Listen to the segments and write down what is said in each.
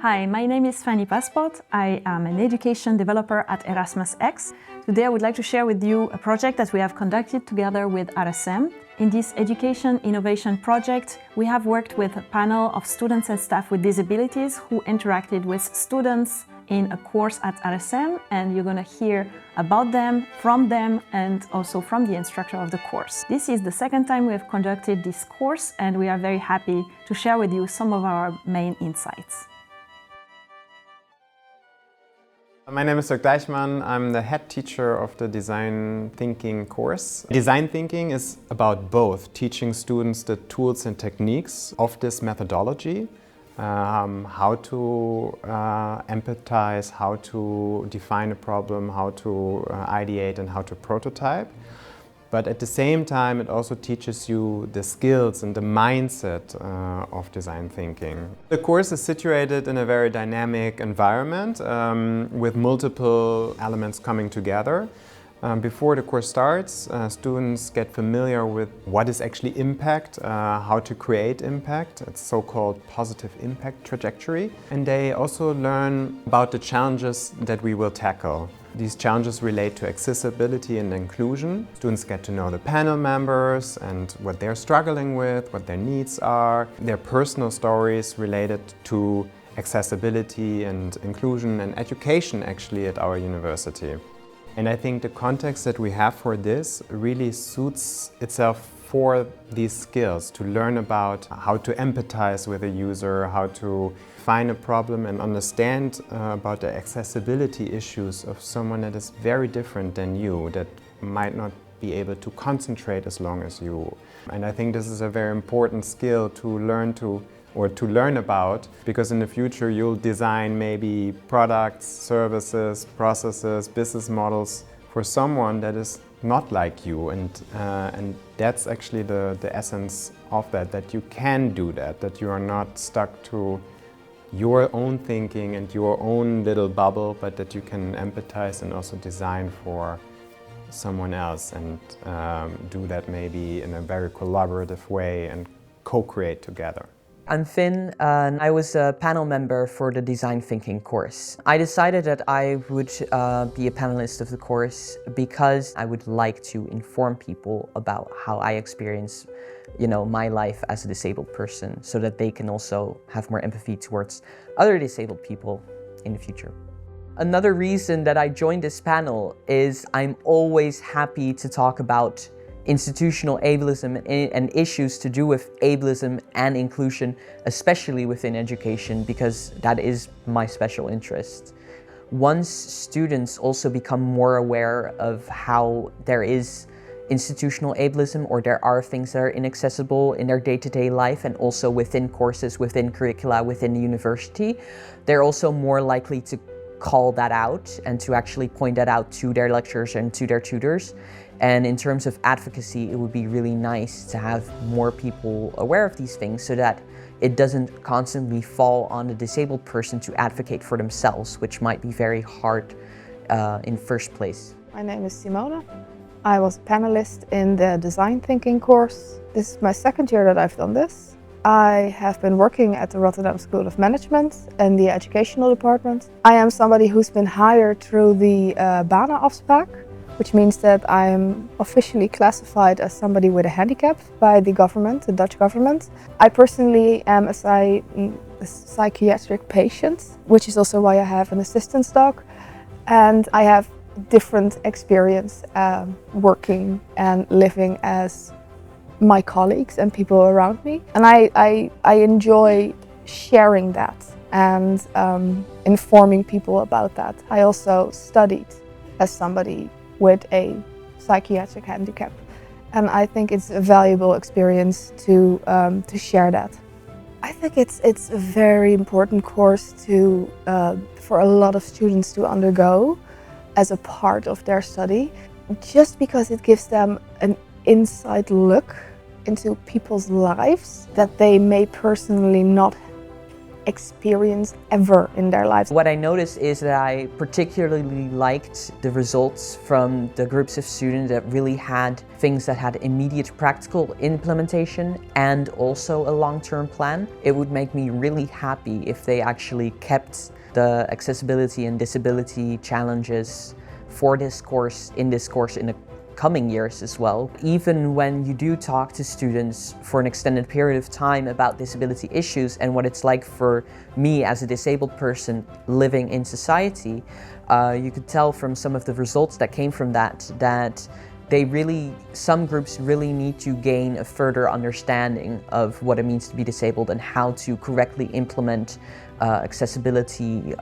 Hi, my name is Passport. I am an education developer at ErasmusX. Today I would like to share with you a project that we have conducted together with RSM. In this education innovation project, we have worked with a panel of students and staff with disabilities who interacted with students in a course at RSM, and you're going to hear about them, and also from the instructor of the course. This is the second time we have conducted this course, and we are very happy to share with you some of our main insights. My name is Dirk Deichmann. I'm the head teacher of the design thinking course. Design thinking is about both teaching students the tools and techniques of this methodology, how to empathize, how to define a problem, how to ideate and how to prototype. But at the same time, it also teaches you the skills and the mindset of design thinking. The course is situated in a very dynamic environment with multiple elements coming together. Before the course starts, students get familiar with what is actually impact, how to create impact. It's so-called positive impact trajectory. And they also learn about the challenges that we will tackle. These challenges relate to accessibility and inclusion. Students get to know the panel members and what they're struggling with, what their needs are, their personal stories related to accessibility and inclusion and education actually at our university. And I think the context that we have for this really suits itself for these skills, to learn about how to empathize with a user, how to find a problem and understand about the accessibility issues of someone that is very different than you, that might not be able to concentrate as long as you. And I think this is a very important skill to learn about, because in the future you'll design maybe products, services, processes, business models for someone that is not like you, and that's actually the essence of that you can do that you are not stuck to your own thinking and your own little bubble, but that you can empathize and also design for someone else and do that maybe in a very collaborative way and co-create together. I'm Finn, and I was a panel member for the design thinking course. I decided that I would be a panelist of the course because I would like to inform people about how I experience, my life as a disabled person, so that they can also have more empathy towards other disabled people in the future. Another reason that I joined this panel is I'm always happy to talk about institutional ableism and issues to do with ableism and inclusion, especially within education, because that is my special interest. Once students also become more aware of how there is institutional ableism, or there are things that are inaccessible in their day-to-day life and also within courses, within curricula, within the university, they're also more likely to call that out and to actually point that out to their lecturers and to their tutors. And in terms of advocacy, it would be really nice to have more people aware of these things so that it doesn't constantly fall on the disabled person to advocate for themselves, which might be very hard in first place. My name is Simona. I was a panelist in the design thinking course. This is my second year that I've done this. I have been working at the Rotterdam School of Management in the educational department. I am somebody who's been hired through the Banenafspraak, which means that I'm officially classified as somebody with a handicap by the government, the Dutch government. I personally am a psychiatric patient, which is also why I have an assistance dog. And I have different experience working and living as my colleagues and people around me. And I enjoy sharing that and informing people about that. I also studied as somebody with a psychiatric handicap, and I think it's a valuable experience to share that. I think it's a very important course for a lot of students to undergo as a part of their study, just because it gives them an inside look into people's lives that they may personally not experience ever in their lives. What I noticed is that I particularly liked the results from the groups of students that really had things that had immediate practical implementation and also a long-term plan. It would make me really happy if they actually kept the accessibility and disability challenges for this course in the coming years as well. Even when you do talk to students for an extended period of time about disability issues and what it's like for me as a disabled person living in society, you could tell from some of the results that came from that some groups really need to gain a further understanding of what it means to be disabled and how to correctly implement accessibility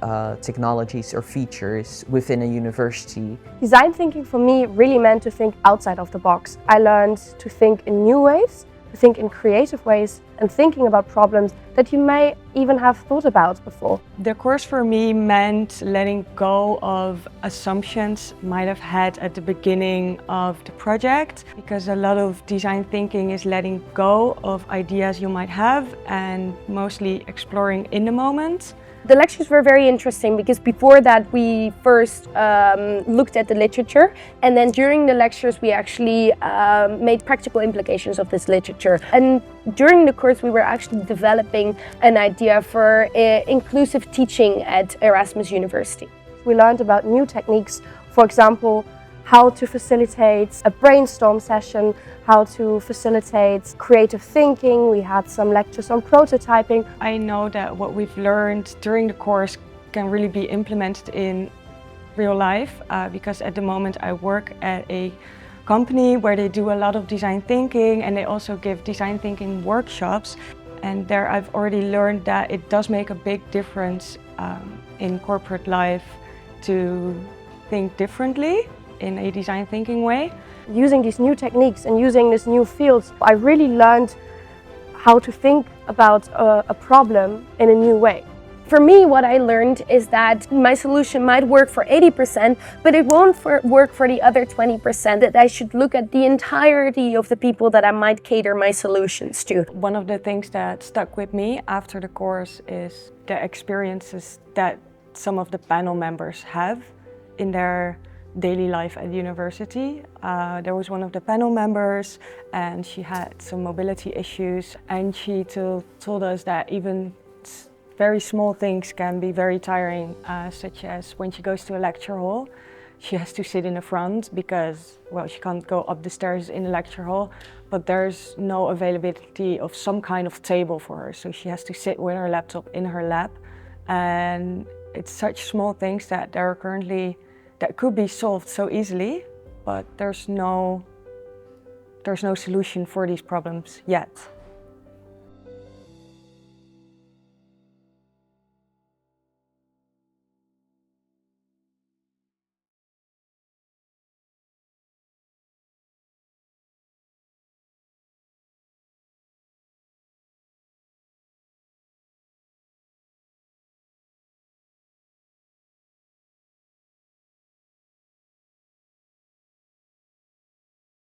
technologies or features within a university. Design thinking for me really meant to think outside of the box. I learned to think in new ways, to think in creative ways, and thinking about problems that you may even have thought about before. The course for me meant letting go of assumptions might have had at the beginning of the project, because a lot of design thinking is letting go of ideas you might have and mostly exploring in the moment. The lectures were very interesting because before that we first looked at the literature, and then during the lectures we actually made practical implications of this literature. And during the course we were actually developing an idea for inclusive teaching at Erasmus University. We learned about new techniques, for example, how to facilitate a brainstorm session, how to facilitate creative thinking. We had some lectures on prototyping. I know that what we've learned during the course can really be implemented in real life, because at the moment I work at a company where they do a lot of design thinking, and they also give design thinking workshops. And there I've already learned that it does make a big difference in corporate life to think differently in a design thinking way. Using these new techniques and using these new fields, I really learned how to think about a problem in a new way. For me, what I learned is that my solution might work for 80%, but it won't work for the other 20%, that I should look at the entirety of the people that I might cater my solutions to. One of the things that stuck with me after the course is the experiences that some of the panel members have in their daily life at university. There was one of the panel members and she had some mobility issues, and she told us that even very small things can be very tiring, such as when she goes to a lecture hall, she has to sit in the front because, well, she can't go up the stairs in the lecture hall, but there's no availability of some kind of table for her, so she has to sit with her laptop in her lap. And it's such small things that that could be solved so easily, but there's no solution for these problems yet.